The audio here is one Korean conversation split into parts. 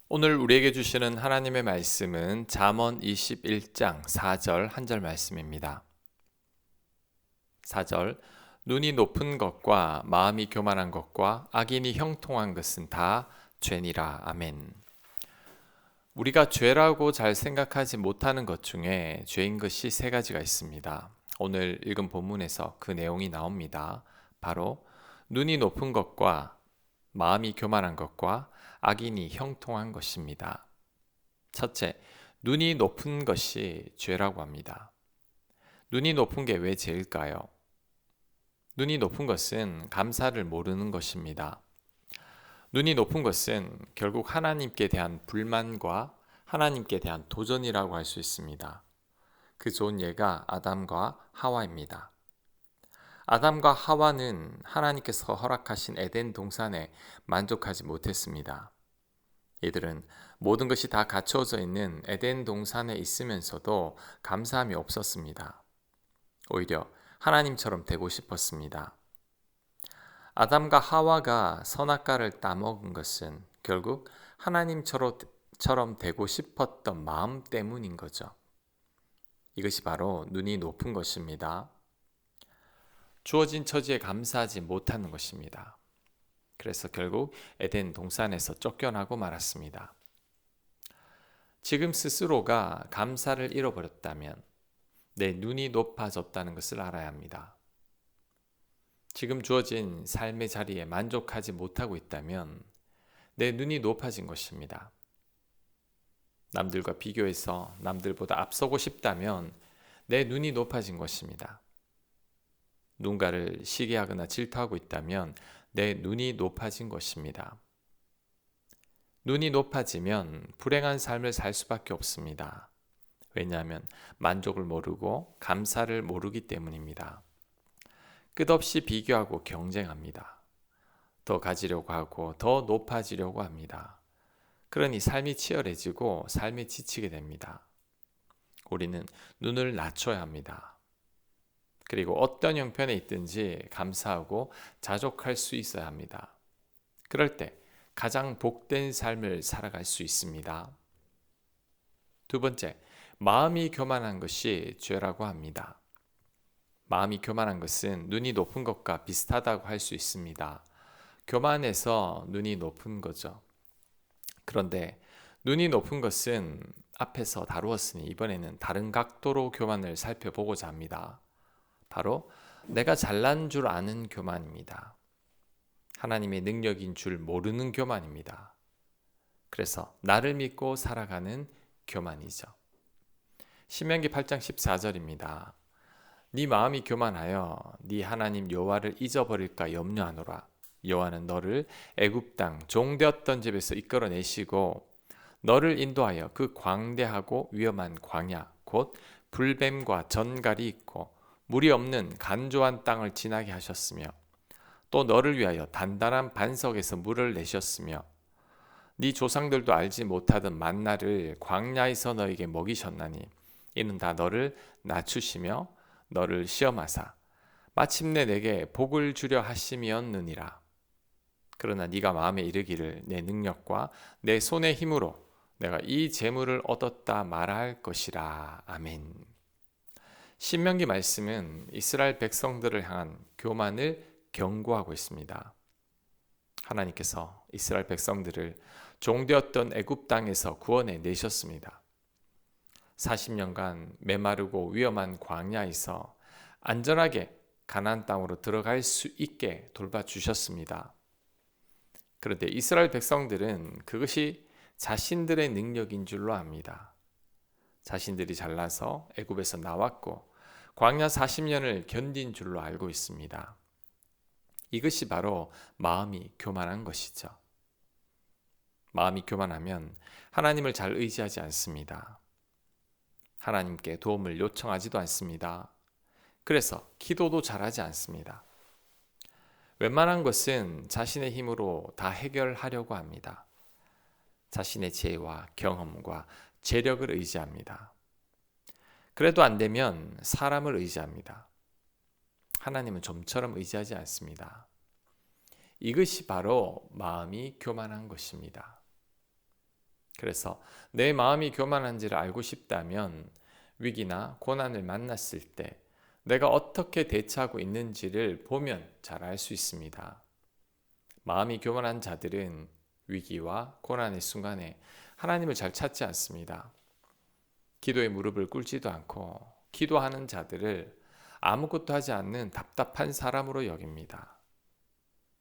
오늘 우리에게 주시는 하나님의 말씀은 잠언 21장 4절 한 절 말씀입니다. 4절 눈이 높은 것과 마음이 교만한 것과 악인이 형통한 것은 다 죄니라. 아멘. 우리가 죄라고 잘 생각하지 못하는 것 중에 죄인 것이 세 가지가 있습니다. 오늘 읽은 본문에서 그 내용이 나옵니다. 바로 눈이 높은 것과 마음이 교만한 것과 악인이 형통한 것입니다. 첫째, 눈이 높은 것이 죄라고 합니다. 눈이 높은 게 왜 죄일까요? 눈이 높은 것은 감사를 모르는 것입니다. 눈이 높은 것은 결국 하나님께 대한 불만과 하나님께 대한 도전이라고 할 수 있습니다. 그 좋은 예가 아담과 하와입니다. 아담과 하와는 하나님께서 허락하신 에덴 동산에 만족하지 못했습니다. 이들은 모든 것이 다 갖추어져 있는 에덴 동산에 있으면서도 감사함이 없었습니다. 오히려 하나님처럼 되고 싶었습니다. 아담과 하와가 선악과를 따먹은 것은 결국 하나님처럼 되고 싶었던 마음 때문인 거죠. 이것이 바로 눈이 높은 것입니다. 주어진 처지에 감사하지 못하는 것입니다. 그래서 결국 에덴 동산에서 쫓겨나고 말았습니다. 지금 스스로가 감사를 잃어버렸다면 내 눈이 높아졌다는 것을 알아야 합니다. 지금 주어진 삶의 자리에 만족하지 못하고 있다면 내 눈이 높아진 것입니다. 남들과 비교해서 남들보다 앞서고 싶다면 내 눈이 높아진 것입니다. 누군가를 시기하거나 질투하고 있다면 내 눈이 높아진 것입니다. 눈이 높아지면 불행한 삶을 살 수밖에 없습니다. 왜냐하면 만족을 모르고 감사를 모르기 때문입니다. 끝없이 비교하고 경쟁합니다. 더 가지려고 하고 더 높아지려고 합니다. 그러니 삶이 치열해지고 삶에 지치게 됩니다. 우리는 눈을 낮춰야 합니다. 그리고 어떤 형편에 있든지 감사하고 자족할 수 있어야 합니다. 그럴 때 가장 복된 삶을 살아갈 수 있습니다. 두 번째, 마음이 교만한 것이 죄라고 합니다. 마음이 교만한 것은 눈이 높은 것과 비슷하다고 할 수 있습니다. 교만해서 눈이 높은 거죠. 그런데 눈이 높은 것은 앞에서 다루었으니 이번에는 다른 각도로 교만을 살펴보고자 합니다. 바로 내가 잘난 줄 아는 교만입니다. 하나님의 능력인 줄 모르는 교만입니다. 그래서 나를 믿고 살아가는 교만이죠. 신명기 8장 14절입니다. 네 마음이 교만하여 네 하나님 여호와를 잊어버릴까 염려하노라. 여호와는 너를 애굽 땅 종되었던 집에서 이끌어내시고 너를 인도하여 그 광대하고 위험한 광야 곧 불뱀과 전갈이 있고 물이 없는 간조한 땅을 지나게 하셨으며 또 너를 위하여 단단한 반석에서 물을 내셨으며 네 조상들도 알지 못하던 만나를 광야에서 너에게 먹이셨나니 이는 다 너를 낮추시며 너를 시험하사 마침내 내게 복을 주려 하심이었느니라. 그러나 네가 마음에 이르기를 내 능력과 내 손의 힘으로 내가 이 재물을 얻었다 말할 것이라. 아멘. 신명기 말씀은 이스라엘 백성들을 향한 교만을 경고하고 있습니다. 하나님께서 이스라엘 백성들을 종되었던 애굽 땅에서 구원해 내셨습니다. 40년간 메마르고 위험한 광야에서 안전하게 가나안 땅으로 들어갈 수 있게 돌봐주셨습니다. 그런데 이스라엘 백성들은 그것이 자신들의 능력인 줄로 압니다. 자신들이 잘나서 애굽에서 나왔고 광야 40년을 견딘 줄로 알고 있습니다. 이것이 바로 마음이 교만한 것이죠. 마음이 교만하면 하나님을 잘 의지하지 않습니다. 하나님께 도움을 요청하지도 않습니다. 그래서 기도도 잘하지 않습니다. 웬만한 것은 자신의 힘으로 다 해결하려고 합니다. 자신의 지혜와 경험과 재력을 의지합니다. 그래도 안 되면 사람을 의지합니다. 하나님은 좀처럼 의지하지 않습니다. 이것이 바로 마음이 교만한 것입니다. 그래서 내 마음이 교만한지를 알고 싶다면 위기나 고난을 만났을 때 내가 어떻게 대처하고 있는지를 보면 잘 알 수 있습니다. 마음이 교만한 자들은 위기와 고난의 순간에 하나님을 잘 찾지 않습니다. 기도에 무릎을 꿇지도 않고 기도하는 자들을 아무것도 하지 않는 답답한 사람으로 여깁니다.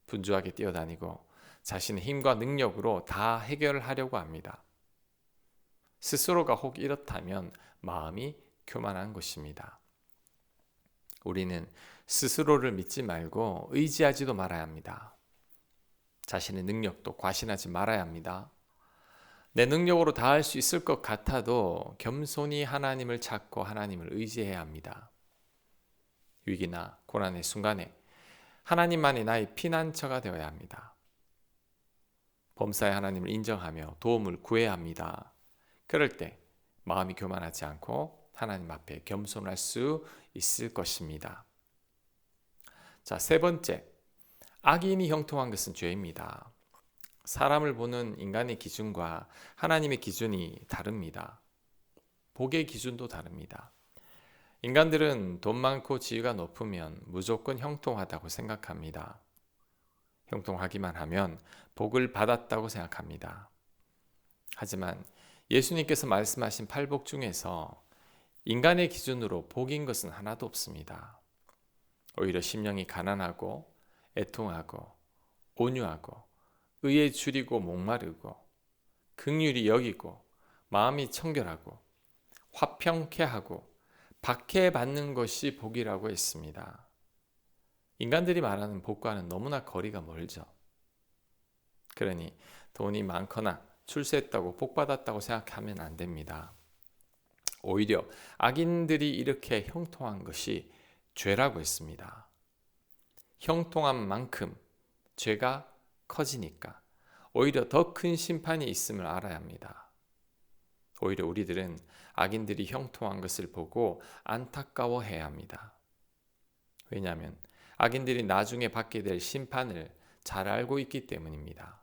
분주하게 뛰어다니고 자신의 힘과 능력으로 다 해결하려고 합니다. 스스로가 혹 이렇다면 마음이 교만한 것입니다. 우리는 스스로를 믿지 말고 의지하지도 말아야 합니다. 자신의 능력도 과신하지 말아야 합니다. 내 능력으로 다 할 수 있을 것 같아도 겸손히 하나님을 찾고 하나님을 의지해야 합니다. 위기나 고난의 순간에 하나님만이 나의 피난처가 되어야 합니다. 범사의 하나님을 인정하며 도움을 구해야 합니다. 그럴 때 마음이 교만하지 않고 하나님 앞에 겸손할 수 있을 것입니다. 자, 세 번째, 악인이 형통한 것은 죄입니다. 사람을 보는 인간의 기준과 하나님의 기준이 다릅니다. 복의 기준도 다릅니다. 인간들은 돈 많고 지위가 높으면 무조건 형통하다고 생각합니다. 형통하기만 하면 복을 받았다고 생각합니다. 하지만 예수님께서 말씀하신 팔복 중에서 인간의 기준으로 복인 것은 하나도 없습니다. 오히려 심령이 가난하고 애통하고 온유하고 의에 줄이고 목마르고 긍휼히 여기고 마음이 청결하고 화평케 하고 박해받는 것이 복이라고 했습니다. 인간들이 말하는 복과는 너무나 거리가 멀죠. 그러니 돈이 많거나 출세했다고 복받았다고 생각하면 안 됩니다. 오히려 악인들이 이렇게 형통한 것이 죄라고 했습니다. 형통한 만큼 죄가 커지니까 오히려 더 큰 심판이 있음을 알아야 합니다. 오히려 우리들은 악인들이 형통한 것을 보고 안타까워해야 합니다. 왜냐하면 악인들이 나중에 받게 될 심판을 잘 알고 있기 때문입니다.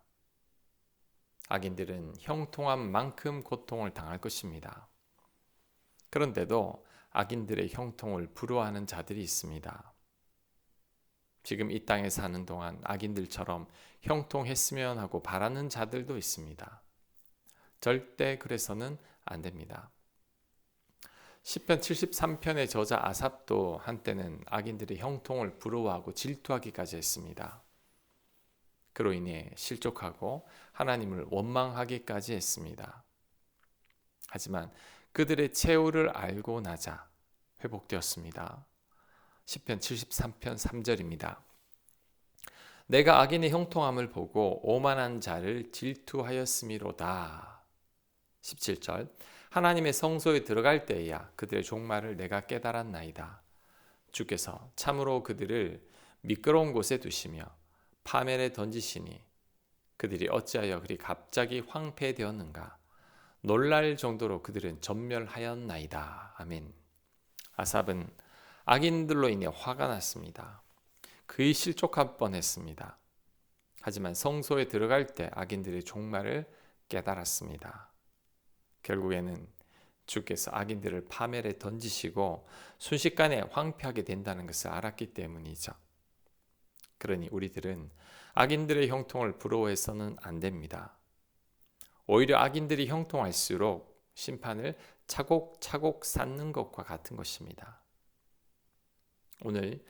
악인들은 형통한 만큼 고통을 당할 것입니다. 그런데도 악인들의 형통을 부러워하는 자들이 있습니다. 지금 이 땅에 사는 동안 악인들처럼 형통했으면 하고 바라는 자들도 있습니다. 절대 그래서는 안 됩니다. 시편 73편의 저자 아삽도 한때는 악인들의 형통을 부러워하고 질투하기까지 했습니다. 그로 인해 실족하고 하나님을 원망하기까지 했습니다. 하지만 그들의 최후를 알고 나자 회복되었습니다. 시편 73편 3절입니다. 내가 악인의 형통함을 보고 오만한 자를 질투하였음이로다. 17절 하나님의 성소에 들어갈 때에야 그들의 종말을 내가 깨달았나이다. 주께서 참으로 그들을 미끄러운 곳에 두시며 파멸에 던지시니 그들이 어찌하여 그리 갑자기 황폐되었는가. 놀랄 정도로 그들은 전멸하였나이다. 아멘. 아삽은 악인들로 인해 화가 났습니다. 그의 실족할 뻔했습니다. 하지만 성소에 들어갈 때 악인들의 종말을 깨달았습니다. 결국에는 주께서 악인들을 파멸에 던지시고 순식간에 황폐하게 된다는 것을 알았기 때문이죠. 그러니 우리들은 악인들의 형통을 부러워해서는 안 됩니다. 오히려 악인들이 형통할수록 심판을 차곡차곡 쌓는 것과 같은 것입니다. 오늘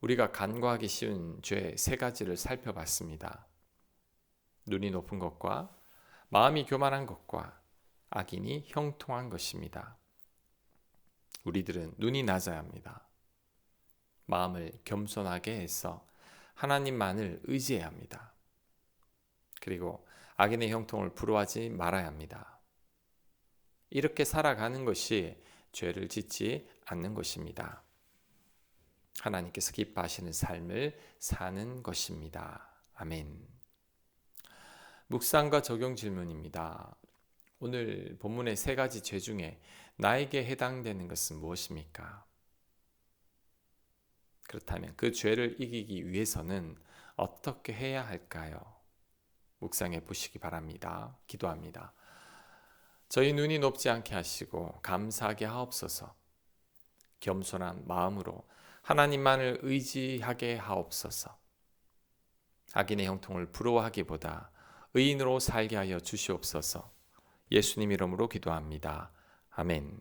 우리가 간과하기 쉬운 죄 세 가지를 살펴봤습니다. 눈이 높은 것과 마음이 교만한 것과 악인이 형통한 것입니다. 우리들은 눈이 낮아야 합니다. 마음을 겸손하게 해서 하나님만을 의지해야 합니다. 그리고 악인의 형통을 부러워하지 말아야 합니다. 이렇게 살아가는 것이 죄를 짓지 않는 것입니다. 하나님께서 기뻐하시는 삶을 사는 것입니다. 아멘. 묵상과 적용 질문입니다. 오늘 본문의 세 가지 죄 중에 나에게 해당되는 것은 무엇입니까? 그렇다면 그 죄를 이기기 위해서는 어떻게 해야 할까요? 묵상해 보시기 바랍니다. 기도합니다. 저희 눈이 높지 않게 하시고 감사하게 하옵소서. 겸손한 마음으로 하나님만을 의지하게 하옵소서. 악인의 형통을 부러워하기보다 의인으로 살게 하여 주시옵소서. 예수님 이름으로 기도합니다. 아멘.